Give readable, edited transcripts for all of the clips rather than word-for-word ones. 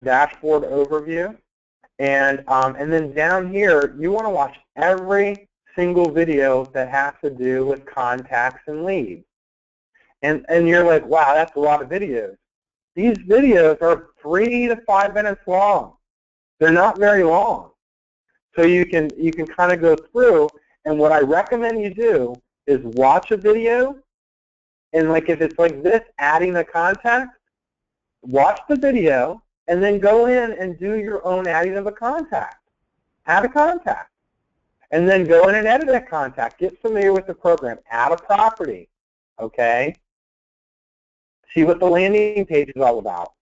dashboard overview. And then down here, you want to watch every single video that has to do with contacts and leads. And you're like, wow, that's a lot of videos. These videos are 3 to 5 minutes long. They're not very long. So you can kind of go through, and what I recommend you do is watch a video, and like if it's like this, adding a contact, watch the video, and then go in and do your own adding of a contact. Add a contact. And then go in and edit a contact. Get familiar with the program. Add a property. Okay? See what the landing page is all about.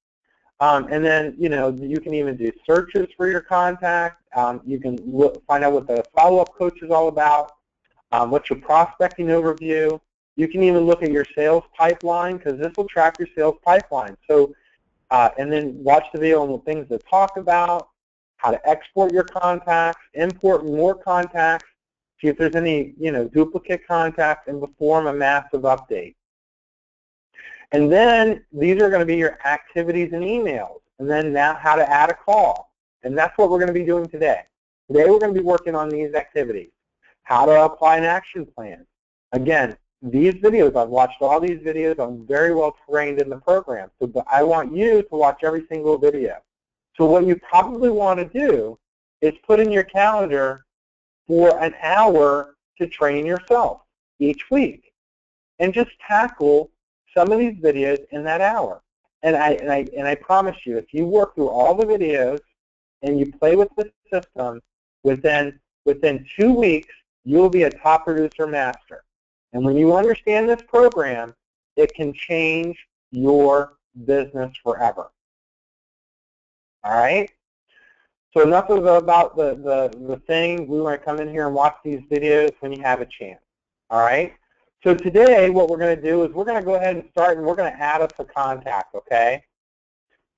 And then, you know, you can even do searches for your contact. You can find out what the follow-up coach is all about. What's your prospecting overview. You can even look at your sales pipeline, because this will track your sales pipeline. So, and then watch the video on the things to talk about, how to export your contacts, import more contacts, see if there's any, you know, duplicate contacts, and perform a massive update. And then these are going to be your activities and emails. And then now how to add a call. And that's what we're going to be doing today. Today we're going to be working on these activities. How to apply an action plan. Again, these videos, I've watched all these videos. I'm very well trained in the program. So I want you to watch every single video. So what you probably want to do is put in your calendar for an hour to train yourself each week. And just tackle some of these videos in that hour. And I promise you, if you work through all the videos and you play with the system, within 2 weeks, you'll be a top producer master. And when you understand this program, it can change your business forever. All right? So enough about the thing. We want to come in here and watch these videos when you have a chance. All right? So today, what we're going to do is we're going to go ahead and start, and we're going to add us a contact, okay?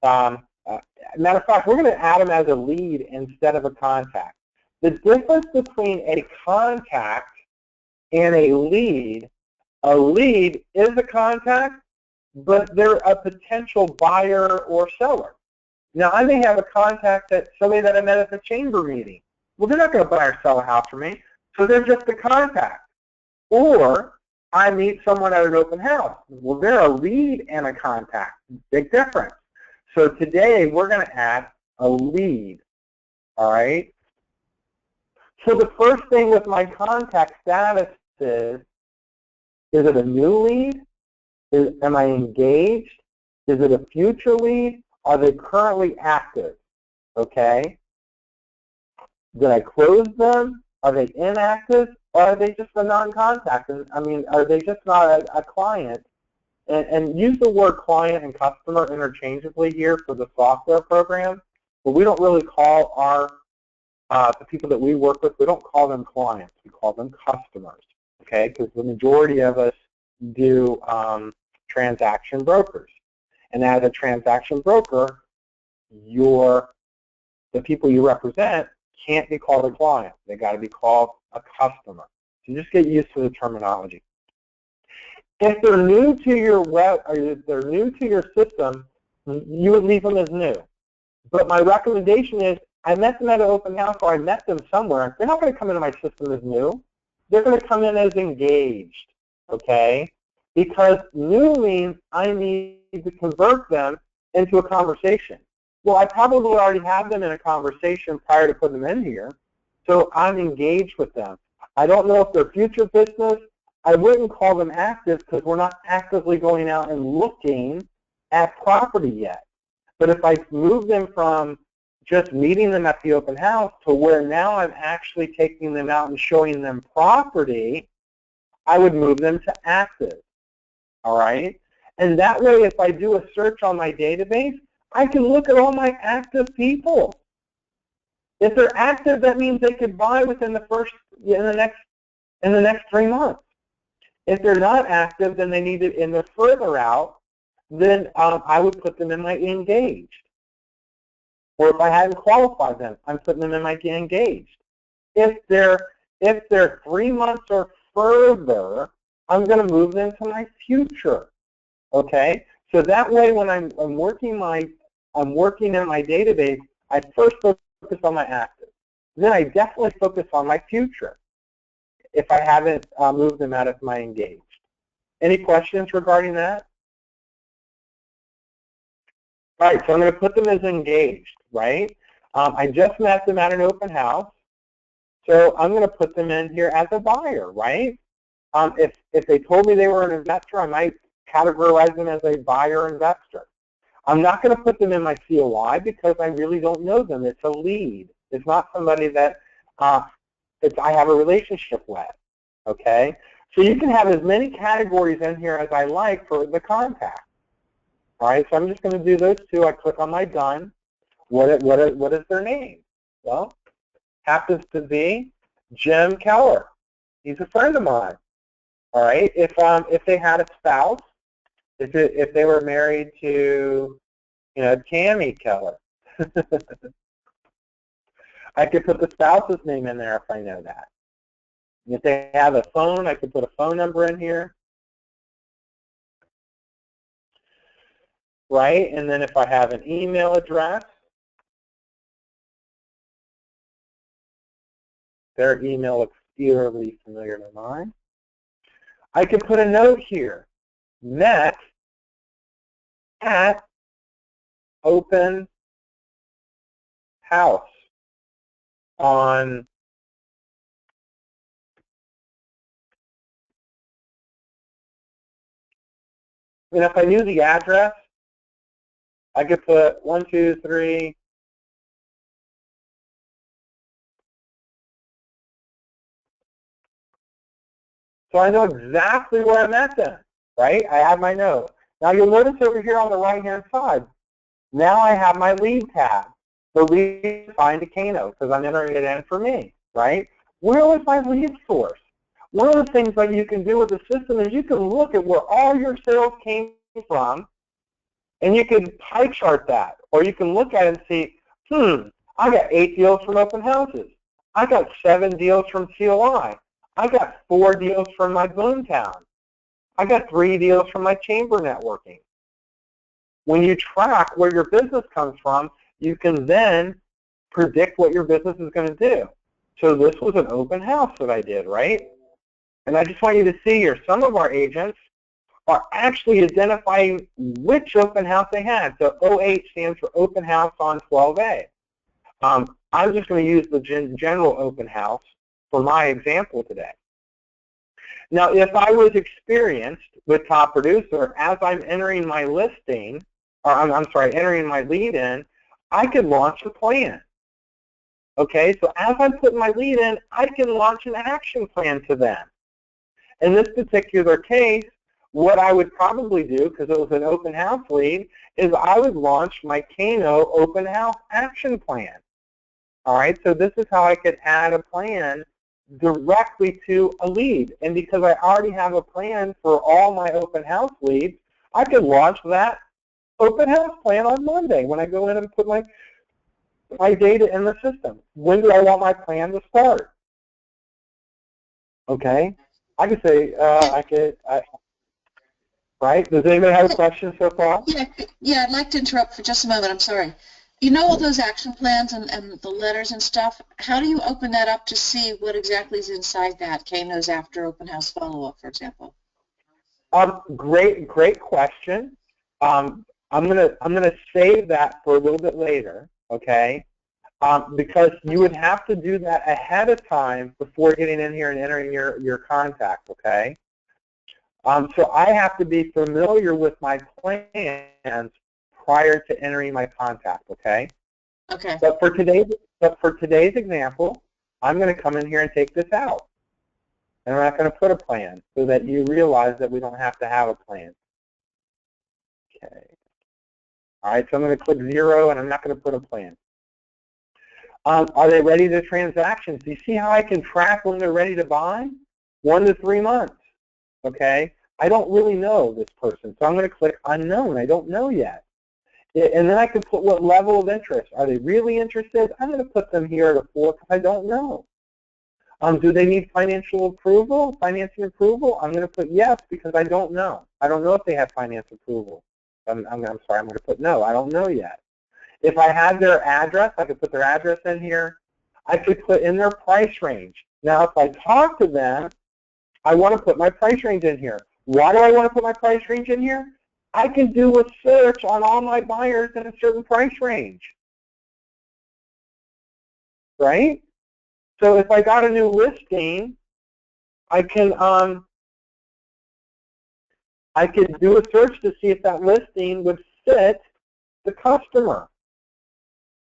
Matter of fact, we're going to add them as a lead instead of a contact. The difference between a contact and a lead is a contact, but they're a potential buyer or seller. Now, I may have a contact that somebody that I met at the chamber meeting. Well, they're not going to buy or sell a house from me, so they're just a contact. Or I meet someone at an open house. Well, they're a lead and a contact. Big difference. So today we're going to add a lead. All right? So the first thing with my contact status is it a new lead? Am I engaged? Is it a future lead? Are they currently active? Okay? Did I close them? Are they inactive? Or are they just a non-contact? I mean, are they just not a client? And use the word client and customer interchangeably here for the software program, but we don't really call our the people that we work with, we don't call them clients. We call them customers, okay? Because the majority of us do transaction brokers. And as a transaction broker, the people you represent can't be called a client. They got to be called a customer. So just get used to the terminology. If they're new to your web, or if they're new to your system, you would leave them as new. But my recommendation is, I met them at an open house, or I met them somewhere. They're not going to come into my system as new. They're going to come in as engaged, okay? Because new means I need to convert them into a conversation. Well, I probably already have them in a conversation prior to putting them in here, so I'm engaged with them. I don't know if they're future business. I wouldn't call them active because we're not actively going out and looking at property yet. But if I move them from just meeting them at the open house to where now I'm actually taking them out and showing them property, I would move them to active. All right? And that way, if I do a search on my database, I can look at all my active people. If they're active, that means they could buy within the next 3 months. If they're not active, then they need it in the further out, then I would put them in my engaged. Or if I hadn't qualified them, I'm putting them in my engaged. If they're 3 months or further, I'm going to move them to my future. Okay? So that way, when I'm working my I'm working in my database, I first focus on my active. Then I definitely focus on my future if I haven't moved them out of my engaged. Any questions regarding that? All right, so I'm going to put them as engaged, right? I just met them at an open house, so I'm going to put them in here as a buyer, right? If they told me they were an investor, I might categorize them as a buyer investor. I'm not going to put them in my COI because I really don't know them. It's a lead. It's not somebody that I have a relationship with, okay? So you can have as many categories in here as I like for the contact. All right, so I'm just going to do those two. I click on my done. What is their name? Well, happens to be Jim Keller. He's a friend of mine. All right, if they had a spouse, if they were married to, you know, Tammy Keller, I could put the spouse's name in there if I know that. If they have a phone, I could put a phone number in here. Right, and then if I have an email address, their email looks eerily familiar to mine. I can put a note here, met at open house on and if I knew the address, I could put 1, 2, 3. So I know exactly where I met them, right? I have my note. Now you'll notice over here on the right-hand side, now I have my lead tab. The lead is assigned to Kano because I'm entering it in for me, right? Where was my lead source? One of the things that you can do with the system is you can look at where all your sales came from, and you can pie chart that, or you can look at it and see, I got 8 deals from open houses. I got 7 deals from COI. I got 4 deals from my Boomtown. I got 3 deals from my chamber networking. When you track where your business comes from, you can then predict what your business is going to do. So this was an open house that I did, right? And I just want you to see here, some of our agents are actually identifying which open house they had. So 08 stands for open house on 12A. I'm just going to use the general open house for my example today. Now, if I was experienced with Top Producer, as I'm entering my listing, or I'm sorry, entering my lead in, I could launch a plan. Okay, so as I'm putting my lead in, I can launch an action plan to them. In this particular case, what I would probably do, because it was an open house lead, is I would launch my Kano open house action plan. All right, so this is how I could add a plan directly to a lead. And because I already have a plan for all my open house leads, I could launch that open house plan on Monday when I go in and put my data in the system. When do I want my plan to start? Okay, I could say, right? Does anybody have a question so far? Yeah, I'd like to interrupt for just a moment. I'm sorry. You know all those action plans and the letters and stuff, how do you open that up to see what exactly is inside that? Kano's after open house follow-up, for example. Great question. I'm gonna save that for a little bit later, okay? Because you would have to do that ahead of time before getting in here and entering your contact, okay? So I have to be familiar with my plans prior to entering my contact, okay? Okay. But for today's example, I'm going to come in here and take this out. And I'm not going to put a plan so that you realize that we don't have to have a plan. Okay. All right, so I'm going to click 0, and I'm not going to put a plan. Are they ready to transactions? Do you see how I can track when they're ready to buy? 1 to 3 months, okay? I don't really know this person, so I'm going to click unknown. I don't know yet. And then I can put what level of interest. Are they really interested? I'm going to put them here at a 4 because I don't know. Do they need financial approval, financing approval? I'm going to put yes because I don't know. I don't know if they have finance approval. I'm sorry, I'm going to put no. I don't know yet. If I had their address, I could put their address in here. I could put in their price range. Now, if I talk to them, I want to put my price range in here. Why do I want to put my price range in here? I can do a search on all my buyers in a certain price range, right? So if I got a new listing, I could do a search to see if that listing would fit the customer.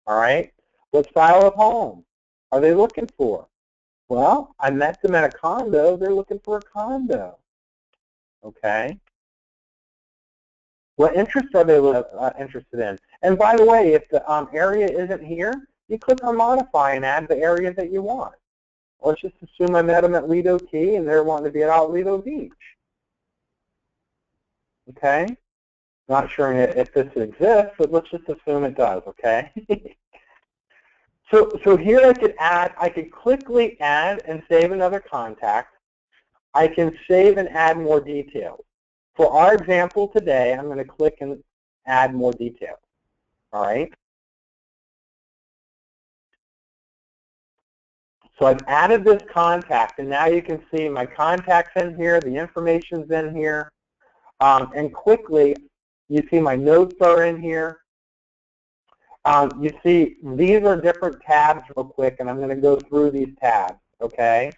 All right. What style of home are they looking for? Well, I met them at a condo. They're looking for a condo. Okay. What interests are they interested in? And by the way, if the area isn't here, you click on modify and add the area that you want. Let's just assume I met them at Lido Key and they're wanting to be at Lido Beach. Okay? Not sure if this exists, but let's just assume it does, okay? So here I could quickly add and save another contact. I can save and add more details. For our example today, I'm going to click and add more details. All right? So I've added this contact, and now you can see my contact's in here, the information's in here, and quickly you see my notes are in here. You see these are different tabs real quick, and I'm going to go through these tabs, okay?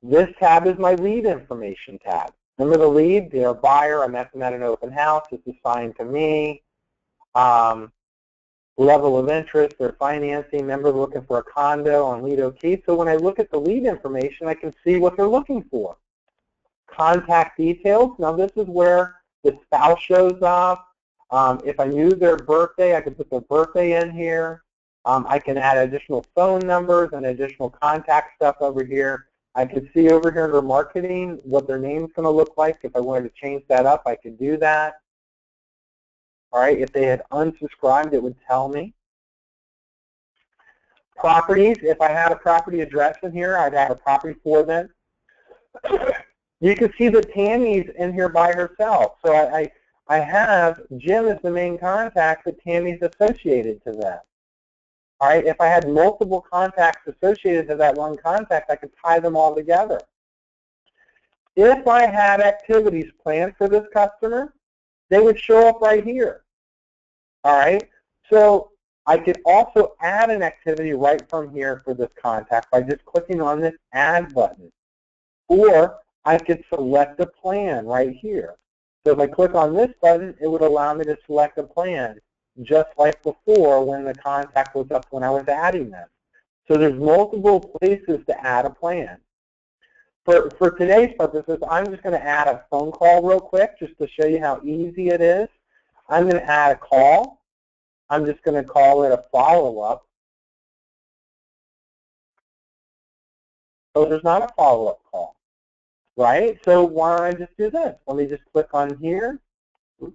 This tab is my lead information tab. Remember the lead, they're a buyer, I met them at an open house, it's assigned to me. Level of interest, their financing, remember looking for a condo on Lido Key. So when I look at the lead information, I can see what they're looking for. Contact details, now this is where the spouse shows up. If I knew their birthday, I could put their birthday in here. I can add additional phone numbers and additional contact stuff over here. I could see over here under marketing what their name's going to look like. If I wanted to change that up, I could do that. All right, if they had unsubscribed, it would tell me. Properties, if I had a property address in here, I'd add a property for them. You can see that Tammy's in here by herself. So I have Jim as the main contact, but Tammy's associated to that. All right, if I had multiple contacts associated to that one contact, I could tie them all together. If I had activities planned for this customer, they would show up right here. All right, so I could also add an activity right from here for this contact by just clicking on this Add button. Or I could select a plan right here. So if I click on this button, it would allow me to select a plan, just like before when the contact was up when I was adding them. So there's multiple places to add a plan. For today's purposes, I'm just going to add a phone call real quick just to show you how easy it is. I'm going to add a call. I'm just going to call it a follow-up. So there's not a follow-up call, right? So why don't I just do this? Let me just click on here. Oops.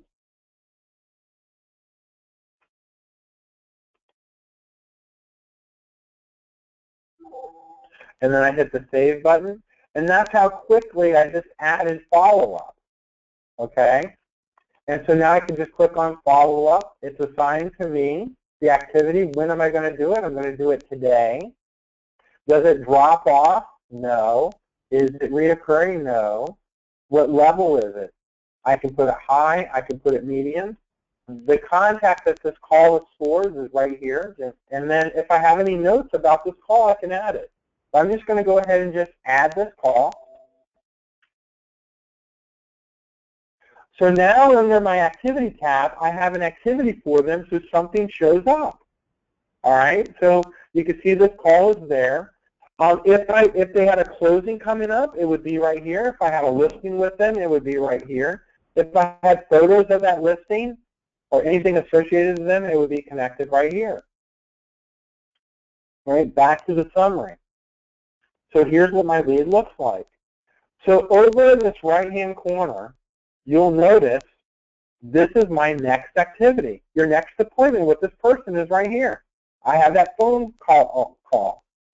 And then I hit the Save button. And that's how quickly I just added follow-up, okay? And so now I can just click on follow-up. It's assigned to me, the activity. When am I going to do it? I'm going to do it today. Does it drop off? No. Is it reoccurring? No. What level is it? I can put it high. I can put it medium. The contact that this call is for is right here. And then if I have any notes about this call, I can add it. So I'm just going to go ahead and just add this call. So now under my activity tab, I have an activity for them so something shows up. All right, so you can see this call is there. If they had a closing coming up, it would be right here. If I had a listing with them, it would be right here. If I had photos of that listing or anything associated with them, it would be connected right here. All right, back to the summary. So here's what my lead looks like. So over in this right-hand corner, you'll notice this is my next activity. Your next appointment with this person is right here. I have that phone call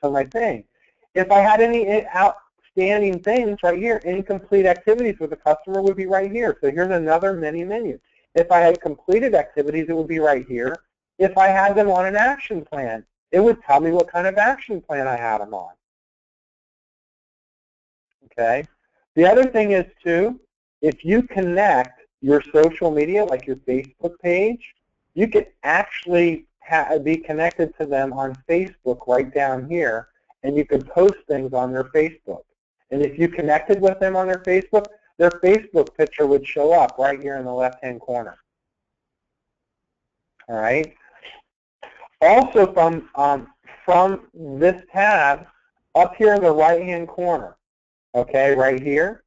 on my thing. If I had any outstanding things right here, incomplete activities with the customer would be right here. So here's another mini menu. If I had completed activities, it would be right here. if I had them on an action plan. It would tell me what kind of action plan I had them on. Okay. The other thing is, too, if you connect your social media, like your Facebook page, you can actually be connected to them on Facebook right down here, and you can post things on their Facebook. And if you connected with them on their Facebook picture would show up right here in the left-hand corner. All right. Also, from this tab, up here in the right-hand corner, okay, right here,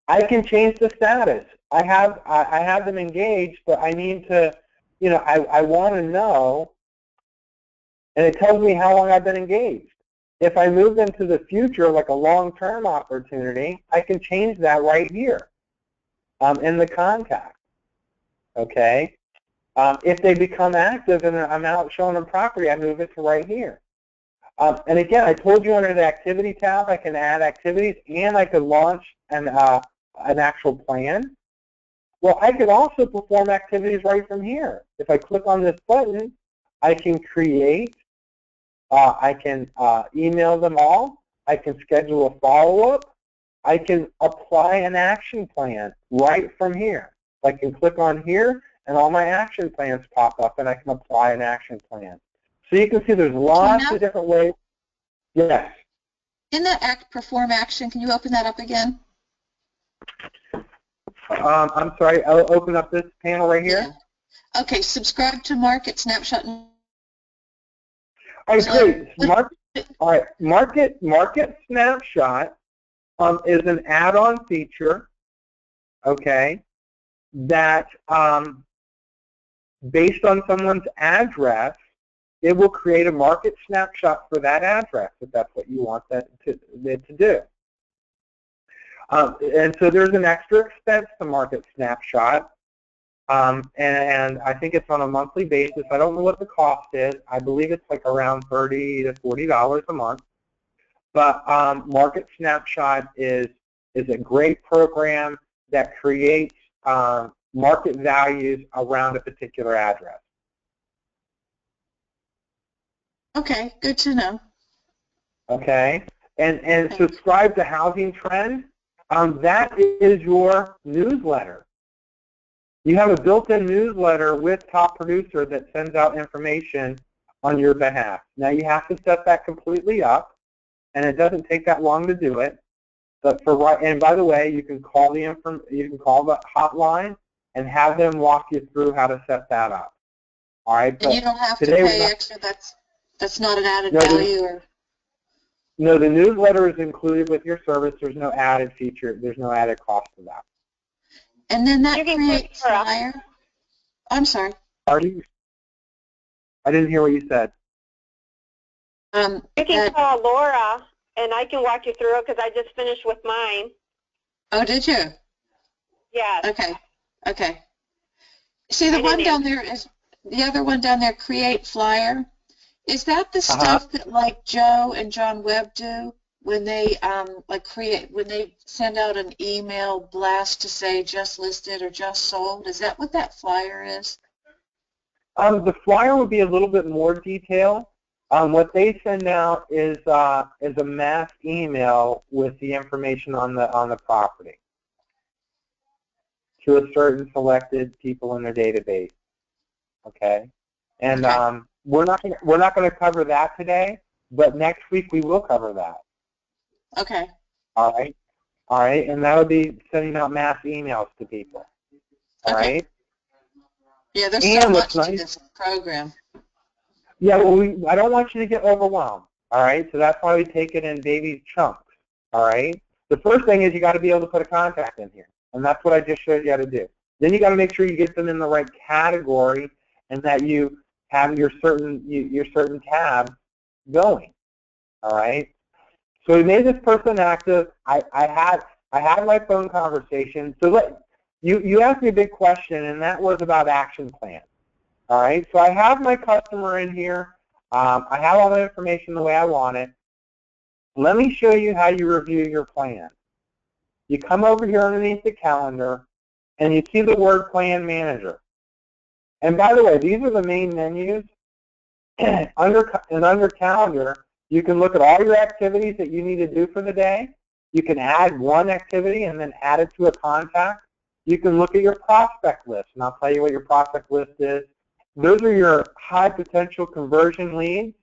I can change the status. I have them engaged, but I need to, you know, I want to know, and it tells me how long I've been engaged. If I move them to the future, like a long-term opportunity, I can change that right here in the contact. Okay. If they become active and I'm out showing them property, I move it to right here. And again, I told you under the activity tab, I can add activities and I could launch an actual plan. Well, I could also perform activities right from here. If I click on this button, I can create, I can email them all, I can schedule a follow-up, I can apply an action plan right from here. I can click on here and all my action plans pop up and I can apply an action plan. So you can see there's lots of different ways. Yes. In that perform action, can you open that up again? I'm sorry, I'll open up this panel right here. Yeah. Okay, subscribe to Market Snapshot. All right, great. Market Snapshot is an add-on feature, okay, that based on someone's address, it will create a market snapshot for that address if that's what you want that to do. And so there's an extra expense to Market Snapshot, and I think it's on a monthly basis. I don't know what the cost is. I believe it's like around $30 to $40 a month. But Market Snapshot is a great program that creates market values around a particular address. Okay, good to know. Okay, and subscribe to Housing Trend. That is your newsletter. You have a built-in newsletter with Top Producer that sends out information on your behalf. Now you have to set that completely up, and it doesn't take that long to do it. But and by the way, you can call the hotline and have them walk you through how to set that up. All right. And you don't have to pay extra. That's not an added value, or. No, the newsletter is included with your service. There's no added feature. There's no added cost to that. And then that creates flyer. I'm sorry. Pardon? I didn't hear what you said. You can call Laura, and I can walk you through it because I just finished with mine. Oh, did you? Yes. Okay. Okay. See, the one down there is the other one down there. Create flyer. Is that the stuff that like Joe and John Webb do when they when they send out an email blast to say just listed or just sold? Is that what that flyer is? The flyer would be a little bit more detail. What they send out is a mass email with the information on the property to a certain selected people in their database. Okay, and okay. We're not going to cover that today, but next week we will cover that. Okay. All right, and that'll be sending out mass emails to people. All right. Yeah, there's so much to this program. Yeah, well, I don't want you to get overwhelmed. All right, so that's why we take it in baby chunks. All right. The first thing is you got to be able to put a contact in here, and that's what I just showed you how to do. Then you got to make sure you get them in the right category, and that you have your certain tab going. All right. So we made this person active. I had my phone conversation. So you asked me a big question, and that was about action plans. All right. So I have my customer in here. I have all the information the way I want it. Let me show you how you review your plan. You come over here underneath the calendar, and you see the word Plan Manager. And by the way, these are the main menus. Under calendar, you can look at all your activities that you need to do for the day. You can add one activity and then add it to a contact. You can look at your prospect list, and I'll tell you what your prospect list is. Those are your high potential conversion leads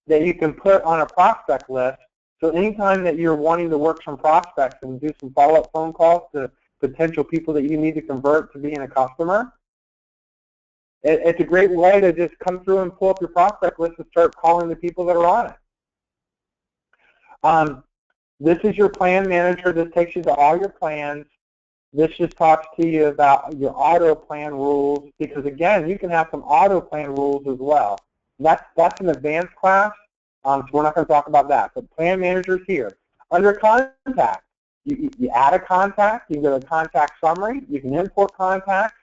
that you can put on a prospect list. So anytime that you're wanting to work some prospects and do some follow-up phone calls to potential people that you need to convert to being a customer, it's a great way to just come through and pull up your prospect list and start calling the people that are on it. This is your plan manager. This takes you to all your plans. This just talks to you about your auto plan rules, because again, you can have some auto plan rules as well. That's an advanced class, so we're not going to talk about that. But plan manager's here. Under contact, you add a contact. You can go to contact summary. You can import contacts.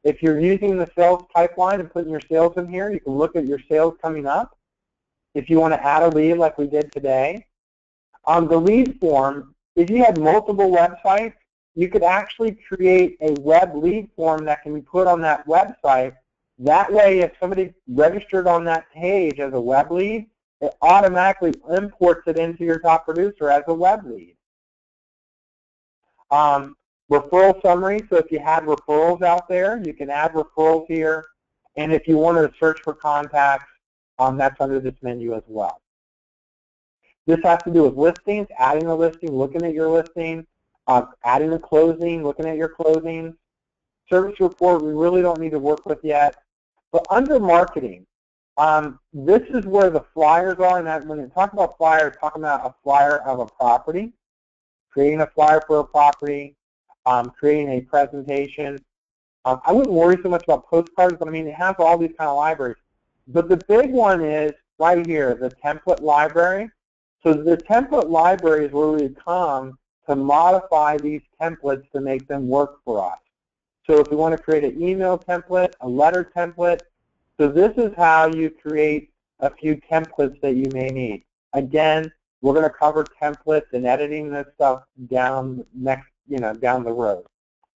If you're using the sales pipeline and putting your sales in here, you can look at your sales coming up. If you want to add a lead like we did today. On the lead form, if you had multiple websites, you could actually create a web lead form that can be put on that website. That way, if somebody registered on that page as a web lead, it automatically imports it into your top producer as a web lead. Referral summary, so if you had referrals out there, you can add referrals here. And if you wanted to search for contacts, that's under this menu as well. This has to do with listings, adding a listing, looking at your listing, adding a closing, looking at your closings. Service report, we really don't need to work with yet. But under marketing, this is where the flyers are. And when you talk about flyers, talking about a flyer of a property, creating a flyer for a property, creating a presentation. I wouldn't worry so much about postcards, but I mean, it has all these kind of libraries. But the big one is right here, the template library. So the template library is where we come to modify these templates to make them work for us. So if we want to create an email template, a letter template, so this is how you create a few templates that you may need. Again, we're going to cover templates and editing this stuff down down the road.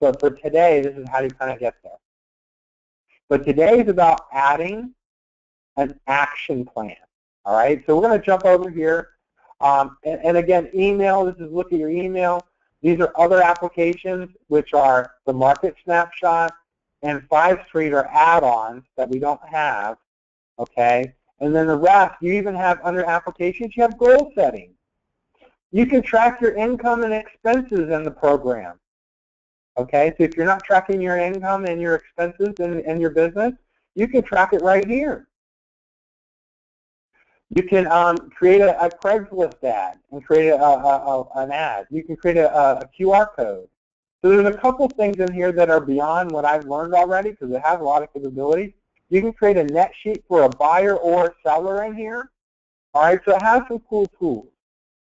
But for today, this is how you kind of get there. But today is about adding an action plan. All right, so we're going to jump over here. And again, email, this is look at your email. These are other applications, which are the Market Snapshot and 5 Street are add-ons that we don't have, okay? And then the rest, you even have under applications, you have goal setting. You can track your income and expenses in the program, okay? So if you're not tracking your income and your expenses in your business, you can track it right here. You can create a Craigslist ad and create an ad. You can create a QR code. So there's a couple things in here that are beyond what I've learned already because it has a lot of capabilities. You can create a net sheet for a buyer or a seller in here. All right, so it has some cool tools.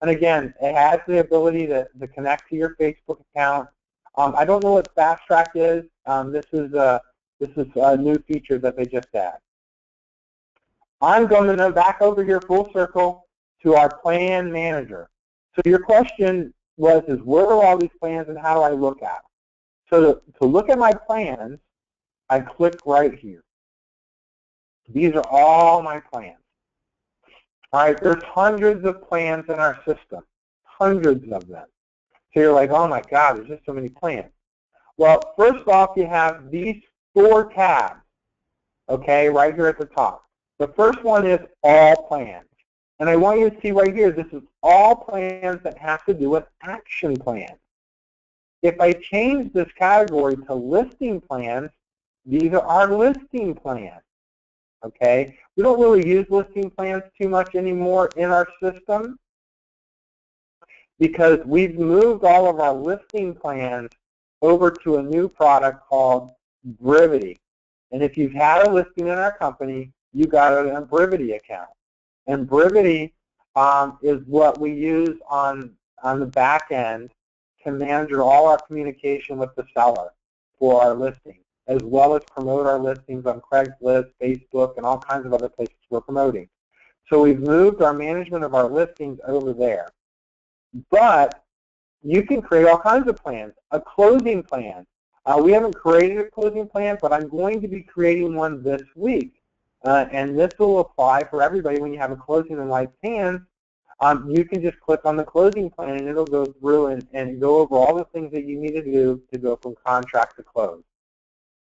And again, it has the ability to connect to your Facebook account. I don't know what Fast Track is. This is a new feature that they just added. I'm going to go back over here full circle to our plan manager. So your question was, where are all these plans and how do I look at them? So to look at my plans, I click right here. These are all my plans. All right, there's hundreds of plans in our system, hundreds of them. So you're like, oh my God, there's just so many plans. Well, first off, you have these 4 tabs, okay, right here at the top. The first one is all plans. And I want you to see right here, this is all plans that have to do with action plans. If I change this category to listing plans, these are our listing plans. Okay? We don't really use listing plans too much anymore in our system because we've moved all of our listing plans over to a new product called Brevity. And if you've had a listing in our company, you got a Brevity account. And Brevity is what we use on the back end to manage all our communication with the seller for our listing, as well as promote our listings on Craigslist, Facebook, and all kinds of other places we're promoting. So we've moved our management of our listings over there. But you can create all kinds of plans, a closing plan. We haven't created a closing plan, but I'm going to be creating one this week. And this will apply for everybody when you have a closing in Wife's Hands. You can just click on the closing plan and it'll go through and go over all the things that you need to do to go from contract to close.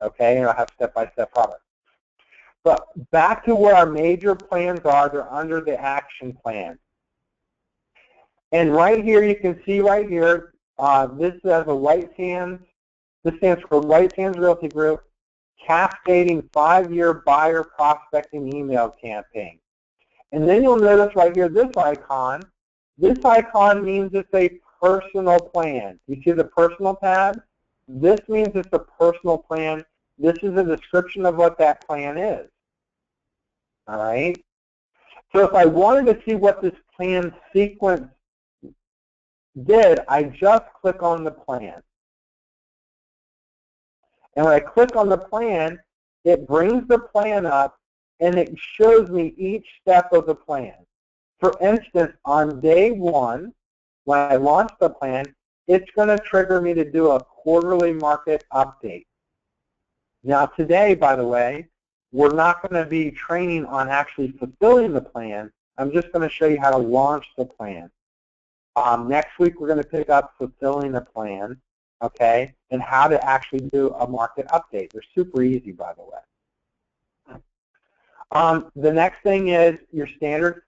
Okay, and I'll have step-by-step products. But back to where our major plans are, they're under the action plan. And right here, you can see right here, this has a White Sands. This stands for White Sands Realty Group Cascading 5-Year Buyer Prospecting Email Campaign. And then you'll notice right here this icon. This icon means it's a personal plan. You see the personal tab? This means it's a personal plan. This is a description of what that plan is. All right? So if I wanted to see what this plan sequence did, I just click on the plan. And when I click on the plan, it brings the plan up and it shows me each step of the plan. For instance, on day 1, when I launch the plan, it's going to trigger me to do a quarterly market update. Now today, by the way, we're not going to be training on actually fulfilling the plan. I'm just going to show you how to launch the plan. Next week, we're going to pick up fulfilling the plan, okay, and how to actually do a market update. They're super easy, by the way. The next thing is your standard.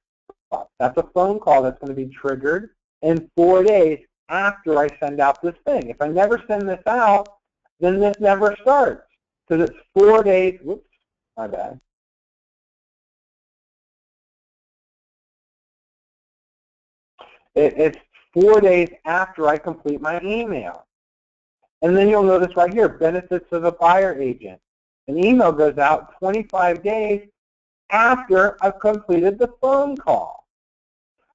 That's a phone call that's going to be triggered in 4 days after I send out this thing. If I never send this out, then this never starts because it's 4 days. Whoops, my bad. It's 4 days after I complete my email. And then you'll notice right here, benefits of a buyer agent. An email goes out 25 days after I've completed the phone call.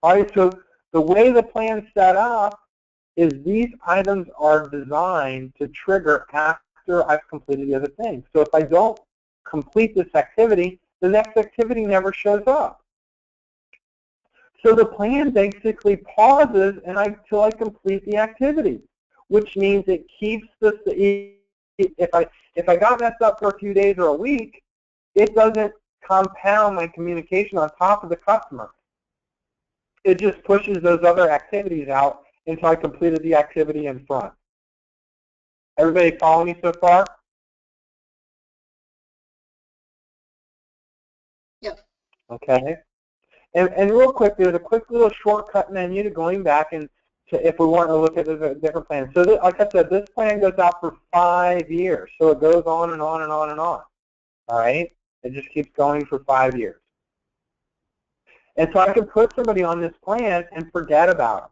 All right, so the way the plan's set up is these items are designed to trigger after I've completed the other thing. So if I don't complete this activity, the next activity never shows up. So the plan basically pauses until I complete the activity, which means it keeps this. If I got messed up for a few days or a week, it doesn't compound my communication on top of the customer. It just pushes those other activities out until I completed the activity in front. Everybody follow me so far? Yep. Okay. And real quick, there's a quick little shortcut menu to going back and if we want to look at a different plan. So like I said, this plan goes out for 5 years. So it goes on and on and on and on. All right? It just keeps going for 5 years. And so I can put somebody on this plan and forget about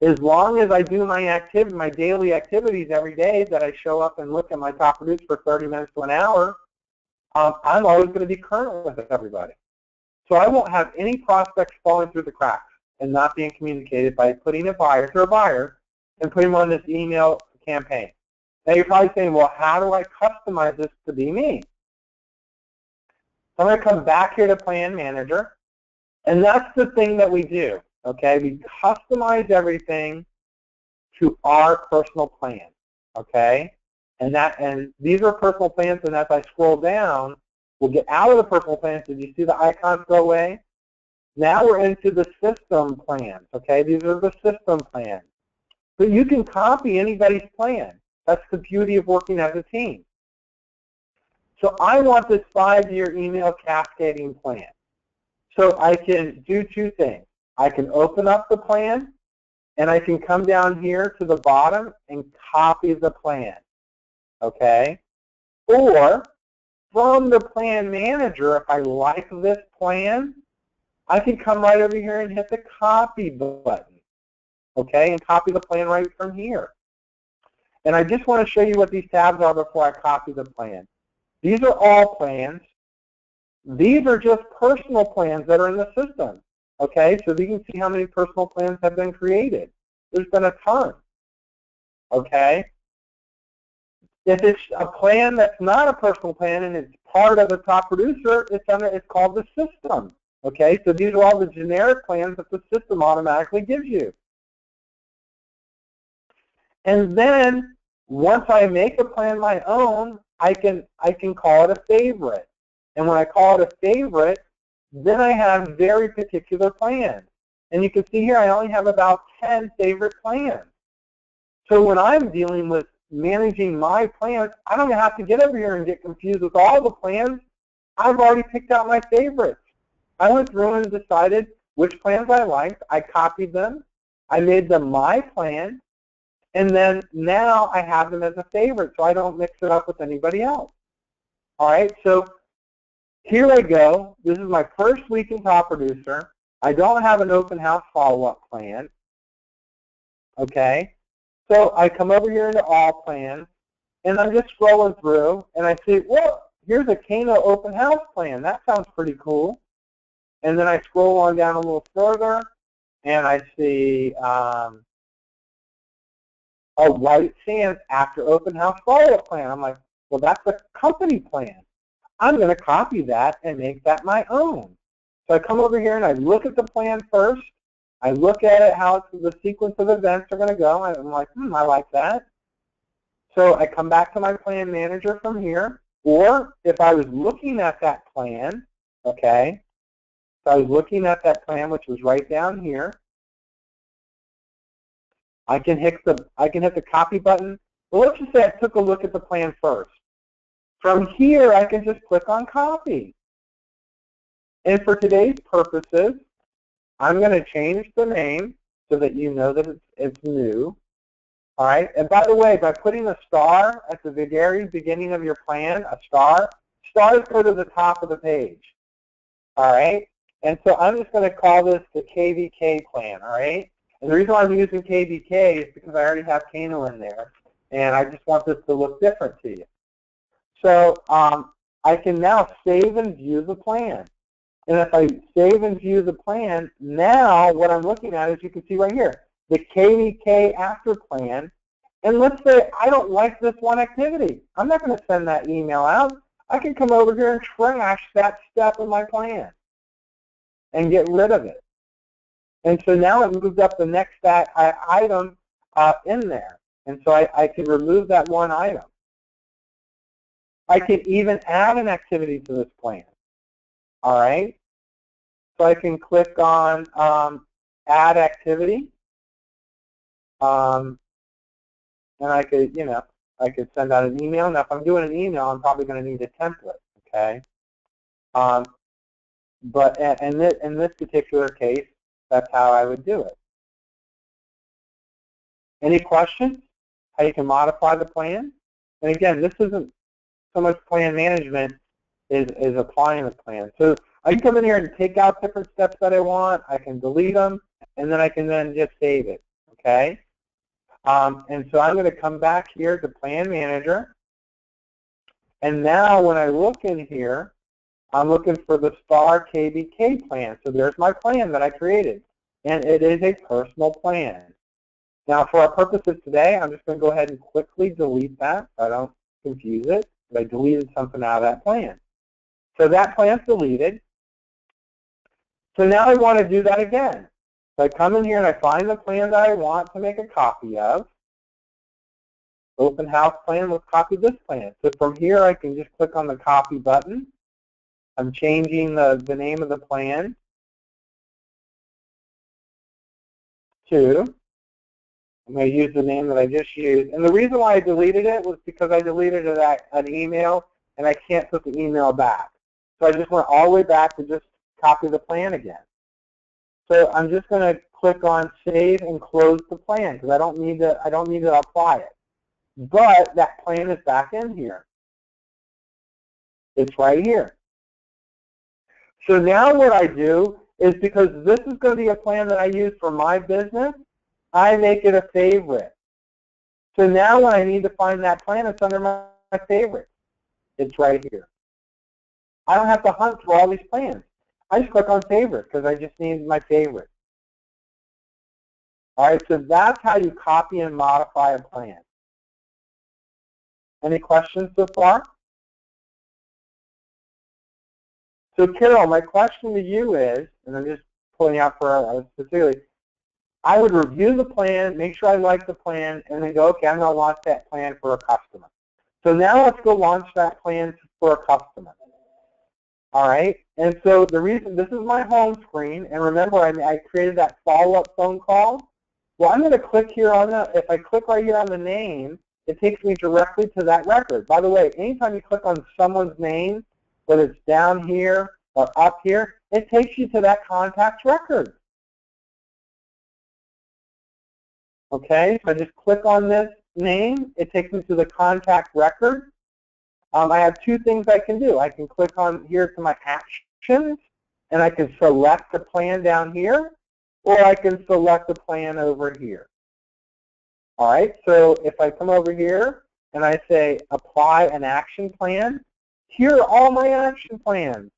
them. As long as I do my daily activities every day that I show up and look at my top products for 30 minutes to an hour, I'm always going to be current with everybody. So I won't have any prospects falling through the cracks and not being communicated by putting a buyer and putting them on this email campaign. Now you're probably saying, well, how do I customize this to be me? So I'm going to come back here to Plan Manager, and that's the thing that we do. Okay, we customize everything to our personal plan. Okay, and these are personal plans, and as I scroll down, we'll get out of the personal plans. Did you see the icons go away? Now we're into the system plans. Okay, these are the system plans. So you can copy anybody's plan. That's the beauty of working as a team. So I want this 5-year email cascading plan. So I can do 2 things. I can open up the plan, and I can come down here to the bottom and copy the plan. Okay? Or from the Plan Manager, if I like this plan, I can come right over here and hit the copy button. Okay? And copy the plan right from here. And I just want to show you what these tabs are before I copy the plan. These are all plans. These are just personal plans that are in the system. Okay, so you can see how many personal plans have been created. There's been a ton. Okay? If it's a plan that's not a personal plan and it's part of the top producer, it's called the system. Okay, so these are all the generic plans that the system automatically gives you. And then Once I make a plan my own, I can call it a favorite. And when I call it a favorite, then I have very particular plans. And you can see here I only have about 10 favorite plans. So when I'm dealing with managing my plans, I don't have to get over here and get confused with all the plans. I've already picked out my favorites. I went through and decided which plans I liked. I copied them. I made them my plan. And then now I have them as a favorite, so I don't mix it up with anybody else. All right, so here I go. This is my first week in Top Producer. I don't have an open house follow-up plan. Okay, so I come over here into All Plans, and I'm just scrolling through, and I see, well, here's a Kano open house plan. That sounds pretty cool. And then I scroll on down a little further, and I see a White Sands after open house follow-up plan. I'm like, well, that's a company plan. I'm going to copy that and make that my own. So I come over here and I look at the plan first. I look at it, how the sequence of events are going to go. I'm like, I like that. So I come back to my plan manager from here. Or if I was looking at that plan, okay, so I was looking at that plan, which was right down here. I can hit the copy button. Well, let's just say I took a look at the plan first. From here, I can just click on copy. And for today's purposes, I'm going to change the name so that you know that it's new. All right. And by the way, by putting a star at the very beginning of your plan, stars go to the top of the page. All right. And so I'm just going to call this the KVK plan. All right. And the reason why I'm using KVK is because I already have Kano in there, and I just want this to look different to you. So I can now save and view the plan. And if I save and view the plan, now what I'm looking at is, you can see right here, the KVK after plan. And let's say I don't like this one activity. I'm not going to send that email out. I can come over here and trash that step in my plan and get rid of it. And so now it moves up the next item in there. And so I can remove that one item. I can even add an activity to this plan. All right? So I can click on Add Activity. And I could, I could send out an email. Now, if I'm doing an email, I'm probably going to need a template, okay? But in this particular case, that's how I would do it. Any questions? How you can modify the plan? And again, this isn't so much plan management is applying the plan. So I can come in here and take out different steps that I want. I can delete them, and then I can just save it, okay? And so I'm going to come back here to Plan Manager. And now when I look in here, I'm looking for the Star KVK plan. So there's my plan that I created. And it is a personal plan. Now for our purposes today, I'm just going to go ahead and quickly delete that so I don't confuse it. But I deleted something out of that plan. So that plan's deleted. So now I want to do that again. So I come in here and I find the plan that I want to make a copy of. Open house plan, let's copy this plan. So from here I can just click on the copy button. I'm changing the name of the plan to, I'm going to use the name that I just used. And the reason why I deleted it was because I deleted an email and I can't put the email back. So I just went all the way back to just copy the plan again. So I'm just going to click on Save and Close the plan because I don't need to apply it. But that plan is back in here. It's right here. So now what I do is, because this is going to be a plan that I use for my business, I make it a favorite. So now when I need to find that plan, it's under my favorite. It's right here. I don't have to hunt through all these plans. I just click on favorite because I just need my favorite. All right, so that's how you copy and modify a plan. Any questions so far? So Carol, my question to you is, and I'm just pulling out for specifically, I would review the plan, make sure I like the plan, and then go, okay, I'm going to launch that plan for a customer. So now let's go launch that plan for a customer. All right, and so the reason, this is my home screen, and remember I created that follow-up phone call. Well, I'm going to click here on the, if I click right here on the name, it takes me directly to that record. By the way, anytime you click on someone's name, whether it's down here or up here, it takes you to that contact's record. Okay, so I just click on this name, it takes me to the contact record. I have two things I can do. I can click on here to my actions, and I can select the plan down here, or I can select the plan over here. All right, so if I come over here and I say apply an action plan, here are all my action plans.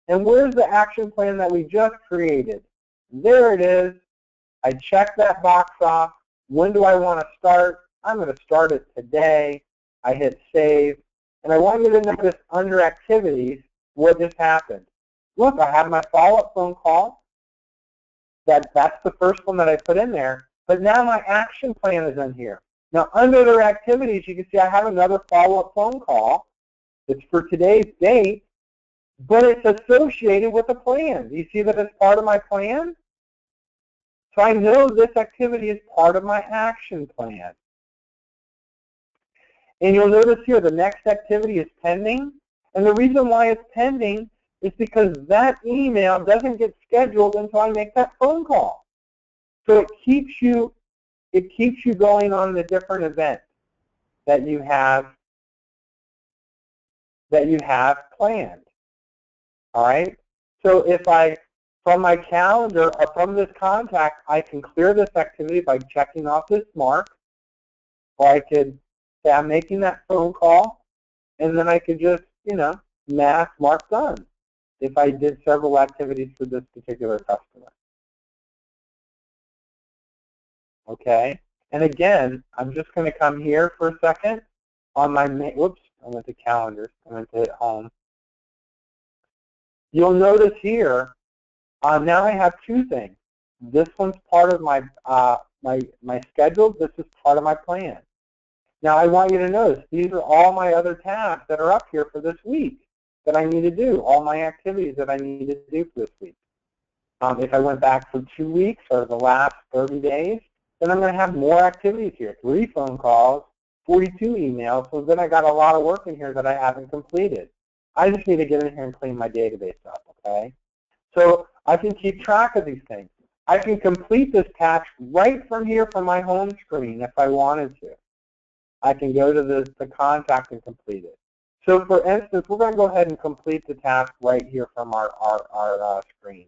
And where's the action plan that we just created? There it is. I check that box off. When do I want to start? I'm going to start it today. I hit save. And I want you to notice under activities what just happened. Look, I have my follow-up phone call. That's the first one that I put in there. But now my action plan is in here. Now under their activities, you can see I have another follow-up phone call. It's for today's date, but it's associated with a plan. Do you see that it's part of my plan? So I know this activity is part of my action plan. And you'll notice here the next activity is pending. And the reason why it's pending is because that email doesn't get scheduled until I make that phone call. So it keeps you going on the different events that you have planned. All right? So if from my calendar or from this contact, I can clear this activity by checking off this mark, or I could say I'm making that phone call, and then I could just, mark done if I did several activities for this particular customer. Okay? And again, I'm just going to come here for a second on my, whoops, I went to calendars, I went to hit home. You'll notice here, now I have two things. This one's part of my schedule. This is part of my plan. Now I want you to notice these are all my other tasks that are up here for this week that I need to do, all my activities that I need to do for this week. If I went back for 2 weeks or the last 30 days, then I'm going to have more activities here, 3 phone calls, 42 emails, so then I got a lot of work in here that I haven't completed. I just need to get in here and clean my database up, okay? So I can keep track of these things. I can complete this task right from here from my home screen if I wanted to. I can go to the contact and complete it. So for instance, we're going to go ahead and complete the task right here from our screen.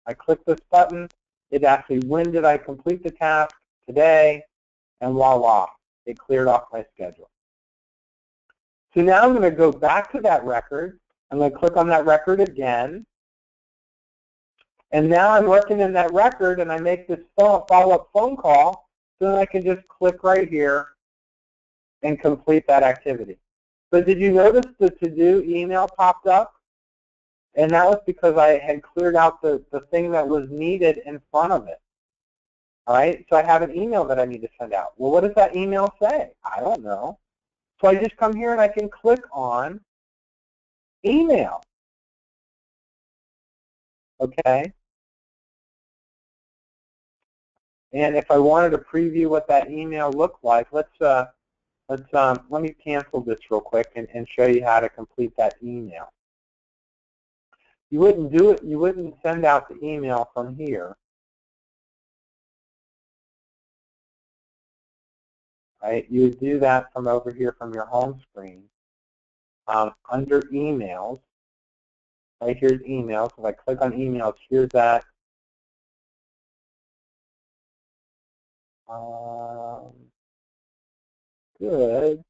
I click this button. It asks me, when did I complete the task? Today. And voila, it cleared off my schedule. So now I'm going to go back to that record. I'm going to click on that record again. And now I'm working in that record, and I make this follow-up phone call, so then I can just click right here and complete that activity. But did you notice the to-do email popped up? And that was because I had cleared out the thing that was needed in front of it. All right, so I have an email that I need to send out. Well, what does that email say? I don't know. So I just come here and I can click on email. Okay. And if I wanted to preview what that email looked like, let me cancel this real quick and show you how to complete that email. You wouldn't do it. You wouldn't send out the email from here, right? You would do that from over here from your home screen. Under emails, right here's emails. If I click on emails, here's that. Good.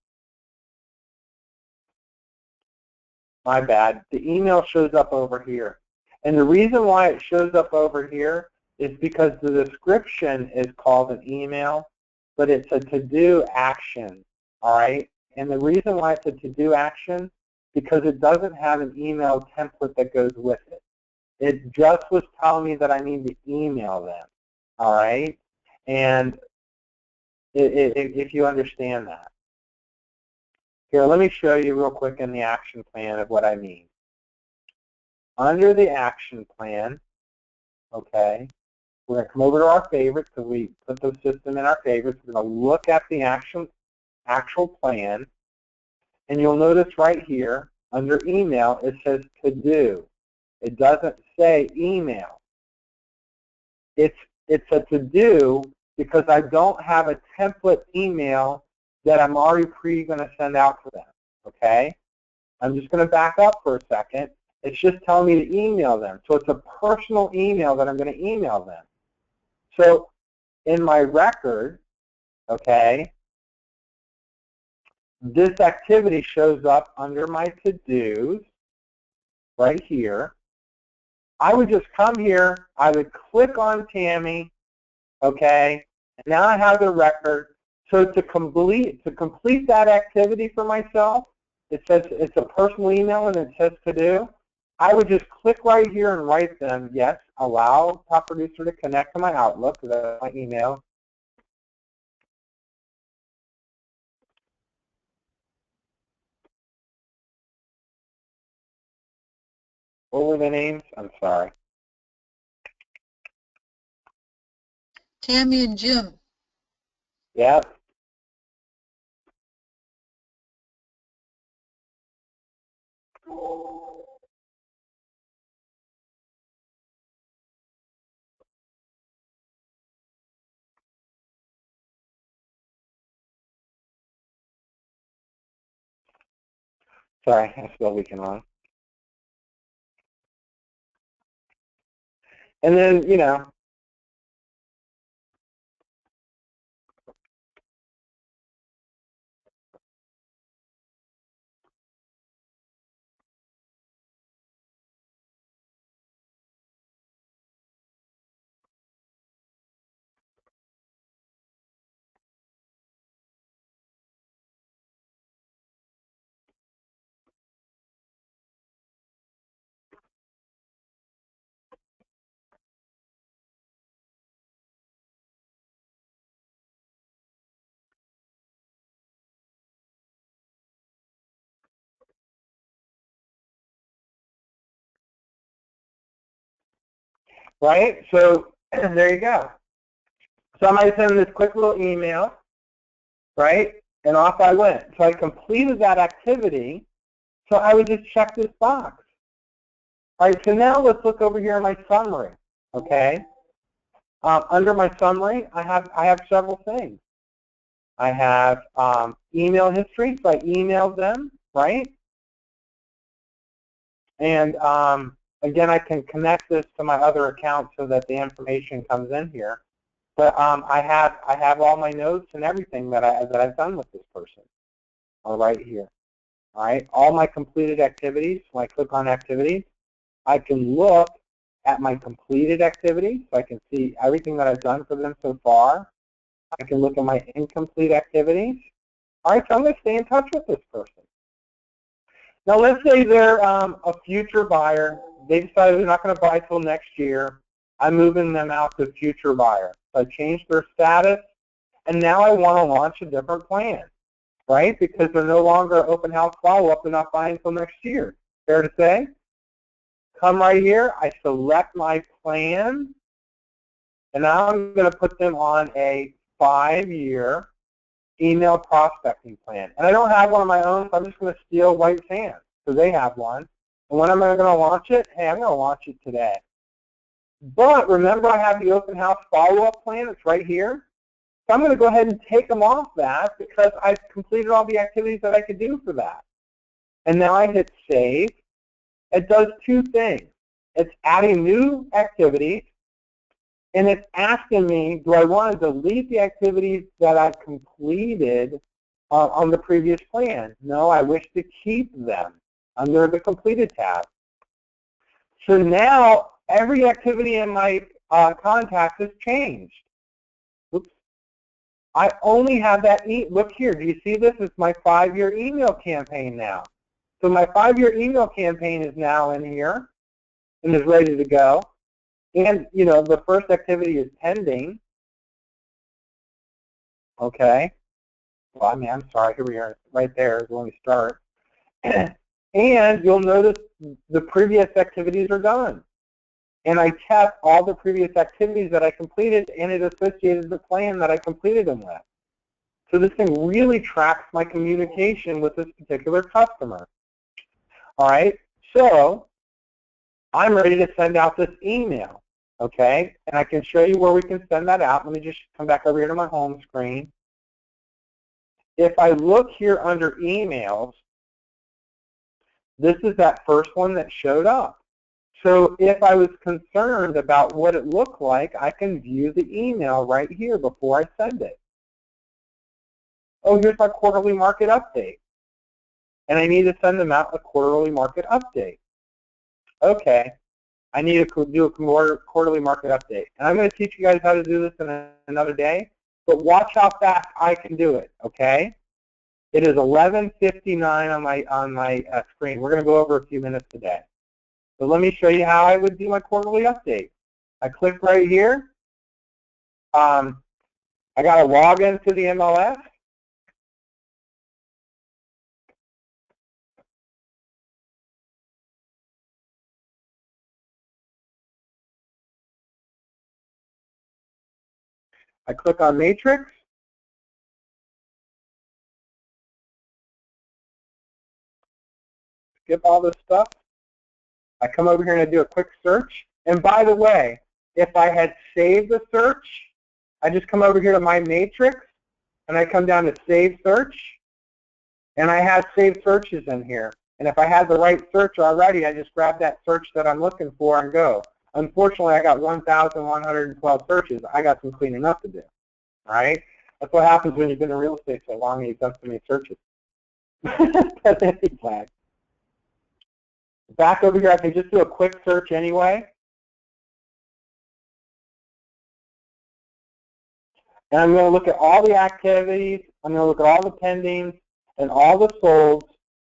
My bad. The email shows up over here. And the reason why it shows up over here is because the description is called an email, but it's a to-do action, all right? And the reason why it's a to-do action, because it doesn't have an email template that goes with it. It just was telling me that I need to email them. all right? And if you understand that. Here, let me show you real quick in the action plan of what I mean. Under the action plan, okay, we're going to come over to our favorites because we put the system in our favorites. We're going to look at the actual plan, and you'll notice right here under email it says to do. It doesn't say email. It's a to do because I don't have a template email that I'm already going to send out to them. Okay? I'm just going to back up for a second. It's just telling me to email them. So it's a personal email that I'm going to email them. So in my record, okay, this activity shows up under my to-dos right here. I would just come here, I would click on Tammy, okay, and now I have the record. So to complete that activity for myself, it says it's a personal email and it says to do. I would just click right here and write them, yes, allow Top Producer to connect to my Outlook, that's my email. What were the names? I'm sorry. Tammy and Jim. Yep. Sorry, I spelled weekend wrong. And then, you know, right? So there you go. So I might send this quick little email, right? And off I went. So I completed that activity. So I would just check this box. All right, so now let's look over here in my summary, okay? Under my summary, I have several things. I have email history, so I emailed them, right? And again, I can connect this to my other account so that the information comes in here. But I have all my notes and everything that I've done with this person, all right here. All right, all my completed activities. When I click on activities, I can look at my completed activities, so I can see everything that I've done for them so far. I can look at my incomplete activities. All right, so I'm going to stay in touch with this person. Now, let's say they're a future buyer. They decided they're not going to buy till next year. I'm moving them out to future buyer. So I changed their status, and now I want to launch a different plan, right? Because they're no longer open house follow-up. They're not buying until next year. Fair to say? Come right here. I select my plan, and now I'm going to put them on a 5-year email prospecting plan. And I don't have one of my own, so I'm just going to steal White Sands, so they have one. And when am I going to launch it? Hey, I'm going to launch it today. But remember, I have the open house follow-up plan. It's right here. So I'm going to go ahead and take them off that because I've completed all the activities that I could do for that. And now I hit save. It does two things. It's adding new activities, and it's asking me, do I want to delete the activities that I've completed on the previous plan? No, I wish to keep them under the completed tab. So now every activity in my contacts has changed. Oops. I only have that, look here, do you see this? It's my 5-year email campaign now. So my 5-year email campaign is now in here and is ready to go. And, you know, the first activity is pending. Okay. Well, I mean, I'm sorry. Here we are. Right there is when we start. And you'll notice the previous activities are done. And I kept all the previous activities that I completed, and it associated the plan that I completed them with. So this thing really tracks my communication with this particular customer. All right, so I'm ready to send out this email, okay? And I can show you where we can send that out. Let me just come back over here to my home screen. If I look here under emails, this is that first one that showed up. So if I was concerned about what it looked like, I can view the email right here before I send it. Oh, here's my quarterly market update. And I need to send them out a quarterly market update. Okay, I need to do a quarterly market update. And I'm going to teach you guys how to do this in another day, but watch how fast I can do it, okay? It is 11:59 on my screen. We're going to go over a few minutes today. So let me show you how I would do my quarterly update. I click right here. I got to log into the MLS. I click on Matrix. Skip all this stuff. I come over here and I do a quick search. And by the way, if I had saved the search, I just come over here to my matrix and I come down to save search. And I have saved searches in here. And if I had the right search already, I just grab that search that I'm looking for and go. Unfortunately, I got 1,112 searches. I got some cleaning up to do. All right? That's what happens when you've been in real estate so long and you've done so many searches. That's anti-flag. Back over here, I can just do a quick search anyway. And I'm going to look at all the activities. I'm going to look at all the pendings and all the solds,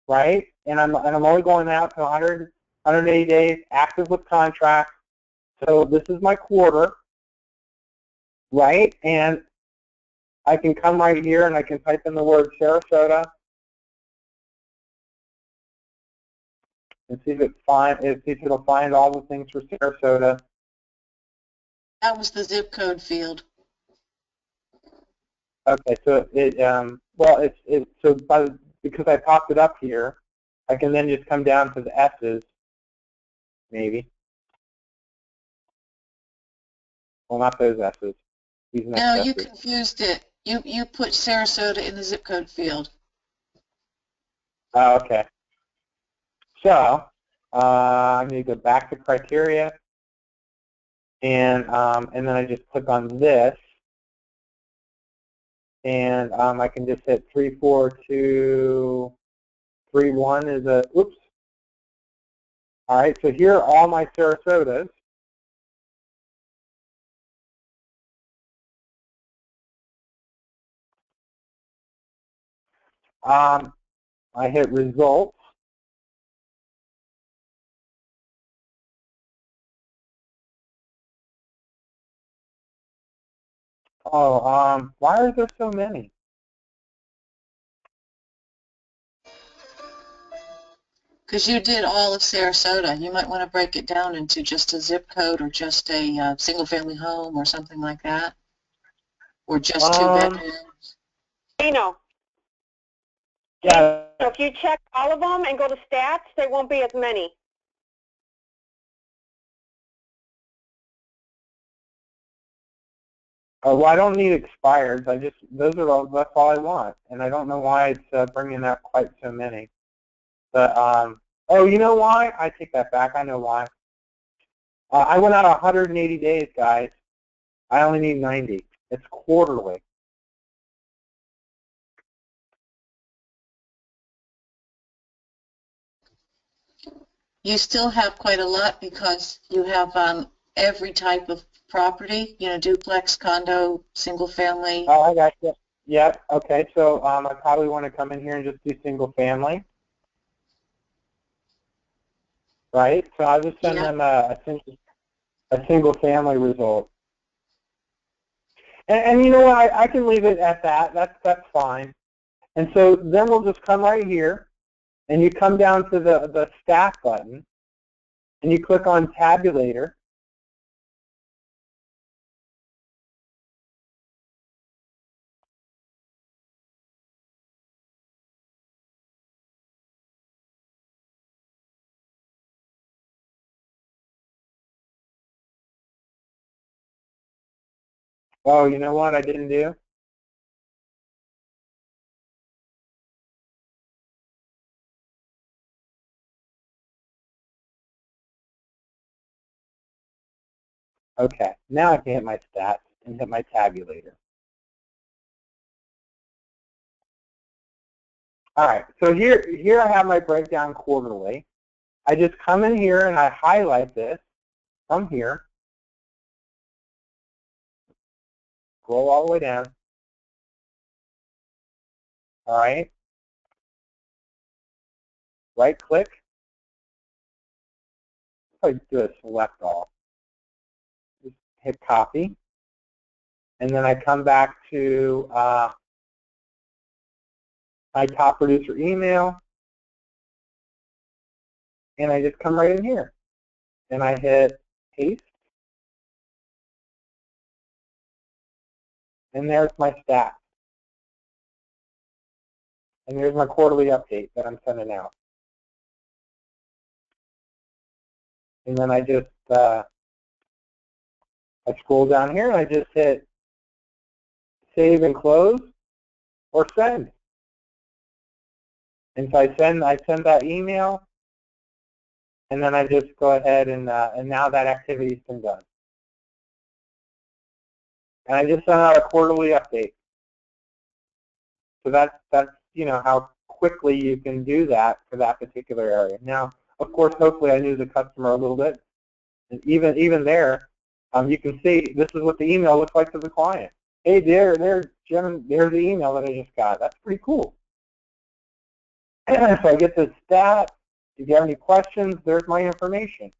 right? And I'm only going out to 180 days, active with contracts. So this is my quarter, right? And I can come right here and I can type in the word Sarasota and see if it'll find all the things for Sarasota. That was the zip code field. Okay, so because I popped it up here, I can then just come down to the S's, maybe. Well, not those S's. These next No, S's. you confused it. You put Sarasota in the zip code field. Oh, okay. So I need to go back to criteria, and then I just click on this, and I can just hit 34231 is a oops. All right, so here are all my Sarasotas. I hit results. Oh, why are there so many? Because you did all of Sarasota. You might want to break it down into just a zip code or just a single-family home or something like that. Or just 2 bedrooms. You know. Yeah. So if you check all of them and go to stats, there won't be as many. Oh, well, I don't need expireds. That's all I want, and I don't know why it's bringing up quite so many. But oh, you know why? I take that back. I know why. I went out 180 days, guys. I only need 90. It's quarterly. You still have quite a lot because you have every type of property, you know, duplex, condo, single family. Oh, I got you. Yep. Okay. So I probably want to come in here and just do single family. Right. So I'll just send them a single. a single family result. And you know what, I can leave it at that. That's fine. And so then we'll just come right here, and you come down to the stat button, and you click on Tabulator. Oh, you know what I didn't do? Okay, now I can hit my stats and hit my tabulator. All right, so here I have my breakdown quarterly. I just come in here and I highlight this from here, scroll all the way down. All right, right click, I do a select all. Just hit copy, and then I come back to my top producer email, and I just come right in here, and I hit paste, and there's my stats, and there's my quarterly update that I'm sending out. And then I just I scroll down here and I just hit save and close or send. And so I send that email, and then I just go ahead and now that activity's been done. And I just sent out a quarterly update. So that's you know how quickly you can do that for that particular area. Now, of course, hopefully I knew the customer a little bit. And even there, you can see this is what the email looks like to the client. Hey, there's the email that I just got. That's pretty cool. So I get the stat. If you have any questions, there's my information.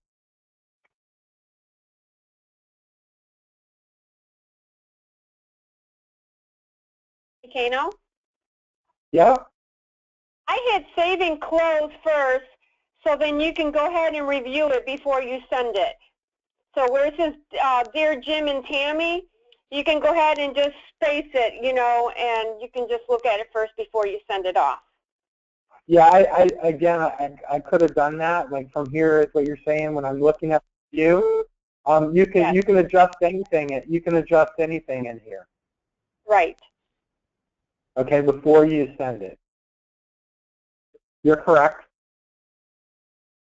Kano? Yeah. I hit save and close first, so then you can go ahead and review it before you send it. So where it says Dear Jim and Tammy, you can go ahead and just space it, you know, and you can just look at it first before you send it off. Yeah, I could have done that. Like from here is what you're saying when I'm looking at you. You can adjust anything. You can adjust anything in here. Right. Okay, before you send it. You're correct.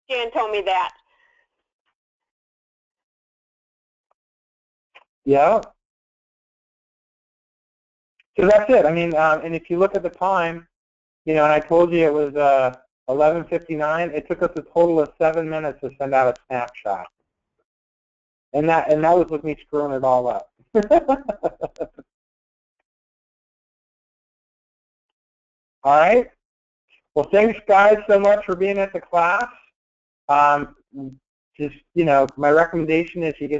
Jan told me that. Yeah. So that's it. I mean, and if you look at the time, you know, and I told you it was 11:59. It took us a total of 7 minutes to send out a snapshot, and that was with me screwing it all up. All right. Well, thanks guys so much for being at the class. Just you know, my recommendation is you get